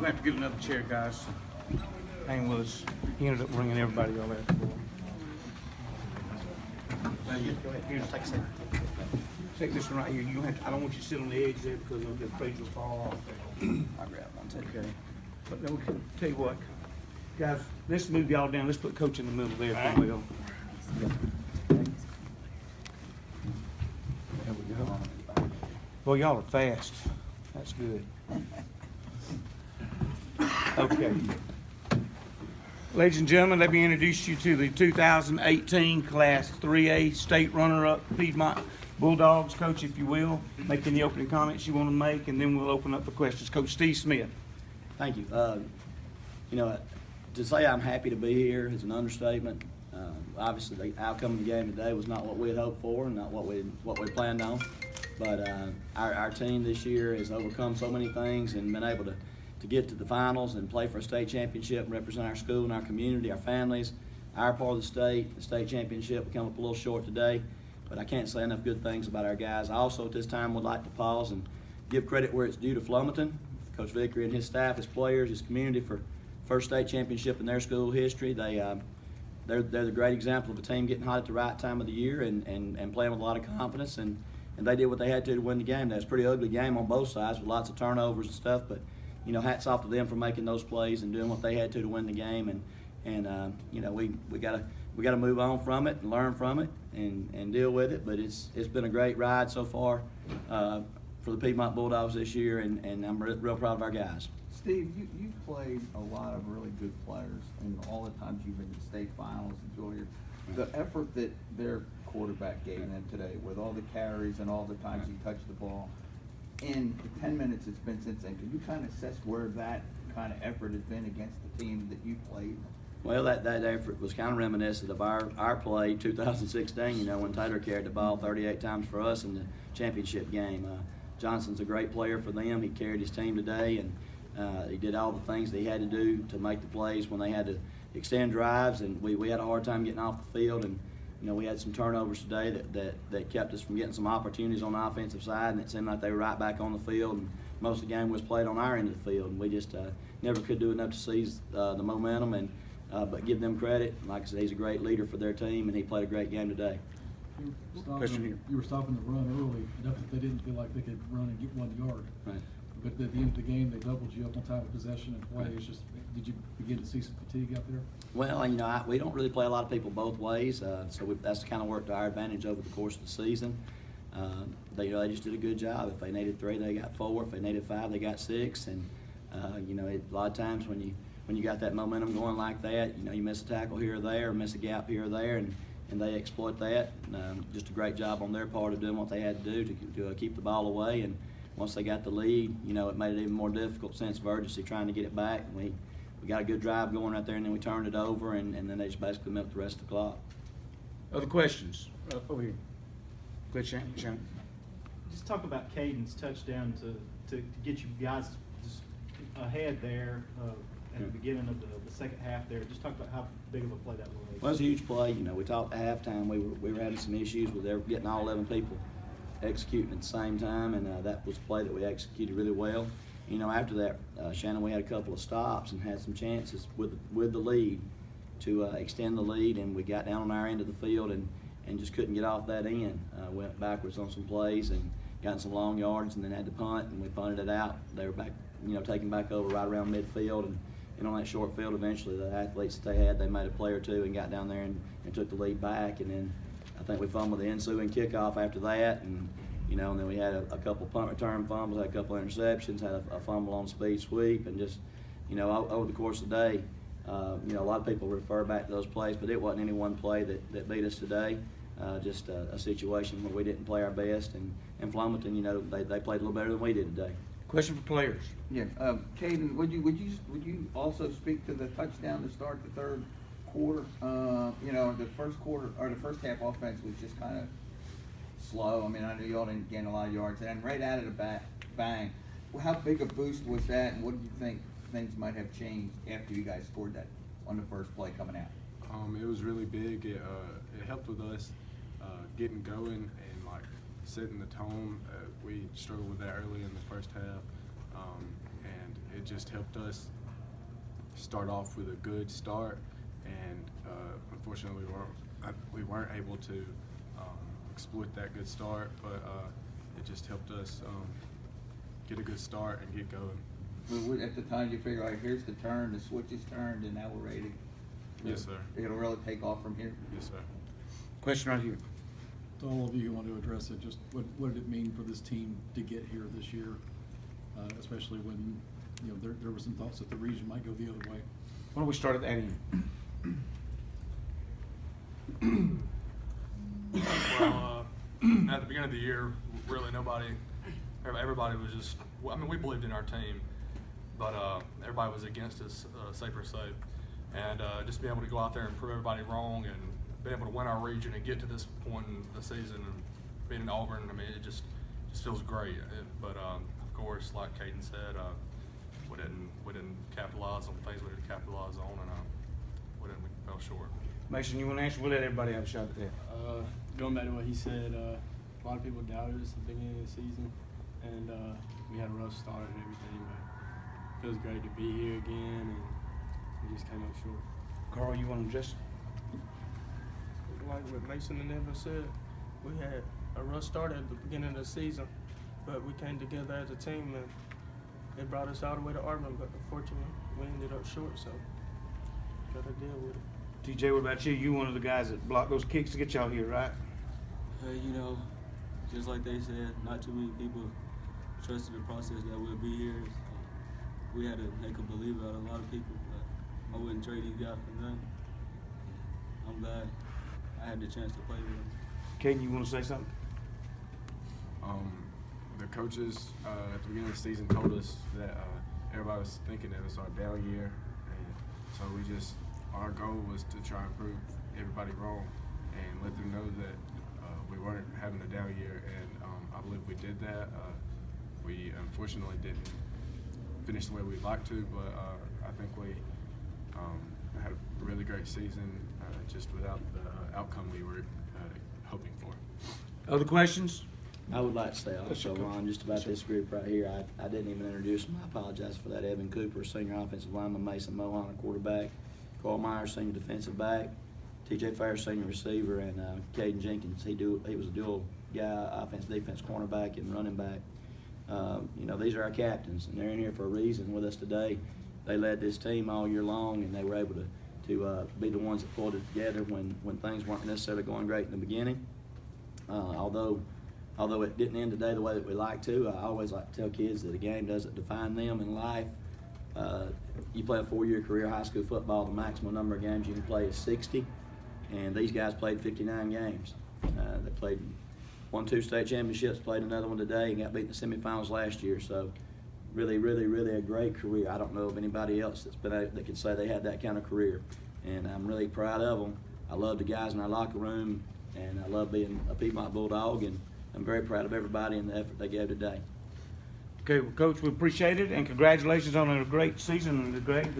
We'll have to get another chair, guys. Hang with us. He ended up bringing everybody all that. Go ahead. Here, take a seat. Take this one right here. You don't have to, I don't want you to sit on the edge there because I'm afraid you'll fall off there. I'll grab one too. Okay. But then we can tell you what, guys, let's move y'all down. Let's put Coach in the middle there if you will. There we go. Boy, y'all are fast. That's good. Okay. Ladies and gentlemen, let me introduce you to the 2018 Class 3A State Runner-Up Piedmont Bulldogs. Coach, if you will, make any opening comments you want to make, and then we'll open up for questions. Coach Steve Smith. Thank you. You know, to say I'm happy to be here is an understatement. Obviously, the outcome of the game today was not what we had hoped for and not what we planned on. But our team this year has overcome so many things and been able to get to the finals and play for a state championship and represent our school and our community, our families, our part of the state championship. We come up a little short today, but I can't say enough good things about our guys. I also at this time would like to pause and give credit where it's due to Flomaton, Coach Vickery and his staff, his players, his community for first state championship in their school history. They're the great example of a team getting hot at the right time of the year and playing with a lot of confidence, and they did what they had to win the game. That was a pretty ugly game on both sides with lots of turnovers and stuff, but you know, hats off to them for making those plays and doing what they had to win the game. And you know, we gotta move on from it and learn from it and deal with it. But it's been a great ride so far for the Piedmont Bulldogs this year, and I'm real proud of our guys. Steve, you played a lot of really good players, and all the times you've been to state finals and Julia, the effort that their quarterback gave them today, with all the carries and all the times he touched the ball. In the 10 minutes it's been since then, can you kind of assess where that kind of effort has been against the team that you played? Well, that effort was kind of reminiscent of our play 2016, you know, when Taylor carried the ball 38 times for us in the championship game. Johnson's a great player for them. He carried his team today, and he did all the things that he had to do to make the plays when they had to extend drives, and we had a hard time getting off the field, and you know, we had some turnovers today that kept us from getting some opportunities on the offensive side, and it seemed like they were right back on the field, and most of the game was played on our end of the field, and we just never could do enough to seize the momentum, and but give them credit. Like I said, he's a great leader for their team, and he played a great game today. Question here. You were stopping the run early, enough that they didn't feel like they could run and get 1 yard. Right. But at the end of the game, they doubled you up on time of possession and play. It's just, did you begin to see some fatigue out there? Well, you know, we don't really play a lot of people both ways, so that's kind of worked to our advantage over the course of the season. They just did a good job. If they needed 3, they got 4. If they needed 5, they got 6. And you know, a lot of times when you got that momentum going like that, you know, you miss a tackle here or there, or miss a gap here or there, and they exploit that. Just a great job on their part of doing what they had to do to keep the ball away. And once they got the lead, you know, it made it even more difficult, sense of urgency trying to get it back. And we got a good drive going right there, and then we turned it over, and then they just basically milked the rest of the clock. Other questions? Over here. Good, Shannon. Just talk about Caden's touchdown to get you guys just ahead there at the beginning of the second half there. Just talk about how big of a play that was. Well, it was a huge play. You know, we talked at halftime. We were having some issues with getting all 11 people executing at the same time, and that was a play that we executed really well. You know, after that, Shannon, we had a couple of stops and had some chances with the lead to extend the lead, and we got down on our end of the field and just couldn't get off that end. Went backwards on some plays and got some long yards, and then had to punt, and we punted it out. They were back, you know, taking back over right around midfield, and on that short field, eventually the athletes that they made a play or two and got down there and took the lead back, and then I think we fumbled the ensuing kickoff after that, and you know, and then we had a couple punt return fumbles, had a couple interceptions, had a fumble on speed sweep, and just, you know, over the course of the day, you know, a lot of people refer back to those plays, but it wasn't any one play that beat us today. Just a situation where we didn't play our best, and Flomaton, you know, they played a little better than we did today. Question for players. Yeah, Caden, would you also speak to the touchdown to start the third quarter? You know, the first quarter or the first half offense was just kind of slow. I mean, I know y'all didn't gain a lot of yards, and then right out of the bat, bang. Well, how big a boost was that, and what do you think things might have changed after you guys scored that on the first play coming out? It was really big. It helped with us getting going and like setting the tone. We struggled with that early in the first half, and it just helped us start off with a good start, and unfortunately we weren't able to exploit that good start, but it just helped us get a good start and get going. At the time you figure, like, here's the turn, the switch is turned, and now we're ready to. Yes, sir. It'll really take off from here. Yes, sir. Question right here. To all of you who want to address it, just what did it mean for this team to get here this year, especially when, you know, there were some thoughts that the region might go the other way? Why don't we start at that end? Well, at the beginning of the year, really everybody was just, I mean, we believed in our team, but everybody was against us, say per se. And just being able to go out there and prove everybody wrong and being able to win our region and get to this point in the season and being in Auburn, I mean, it just feels great. But of course, like Caden said, we didn't capitalize on things we needed to capitalize on, and we fell short. Mason, you want to answer? We'll let everybody have a shot at that. Going back to what he said, a lot of people doubted us at the beginning of the season, and we had a rough start and everything, but it feels great to be here again, and we just came up short. Carl, you want to address? Like what Mason and Evan said, we had a rough start at the beginning of the season, but we came together as a team and it brought us all the way to Auburn, but unfortunately we ended up short, so gotta deal with it. TJ, what about you? You one of the guys that blocked those kicks to get y'all here, right? You know, just like they said, not too many people trusted the process that we'll be here. So we had to make a believer out of a lot of people, but I wouldn't trade these guys for nothing. I'm glad I had the chance to play with them. Caden, you want to say something? The coaches at the beginning of the season told us that everybody was thinking that it was our down year, and so our goal was to try and prove everybody wrong and let them know that we weren't having a down year, and I believe we did that. We unfortunately didn't finish the way we'd like to, but I think we had a really great season just without the outcome we were hoping for. Other questions? I would like to say also, Ron, just about this group right here, I didn't even introduce them. I apologize for that. Evan Cooper, senior offensive lineman, Mason Mohan, quarterback, Carl Myers, senior defensive back, TJ Fair, senior receiver, and Caden Jenkins. He was a dual guy, offense, defense, cornerback, and running back. You know, these are our captains, and they're in here for a reason with us today. They led this team all year long, and they were able to be the ones that pulled it together when things weren't necessarily going great in the beginning. Although it didn't end today the way that we like to, I always like to tell kids that a game doesn't define them in life. You play a 4-year career high school football, the maximum number of games you can play is 60, and these guys played 59 games. They won 2 state championships, played another one today, and got beat in the semifinals last year. So really, really, really a great career. I don't know of anybody else that can say they had that kind of career, and I'm really proud of them. I love the guys in our locker room, and I love being a Piedmont Bulldog, and I'm very proud of everybody and the effort they gave today. Okay, well, Coach, we appreciate it, and congratulations on a great season and a great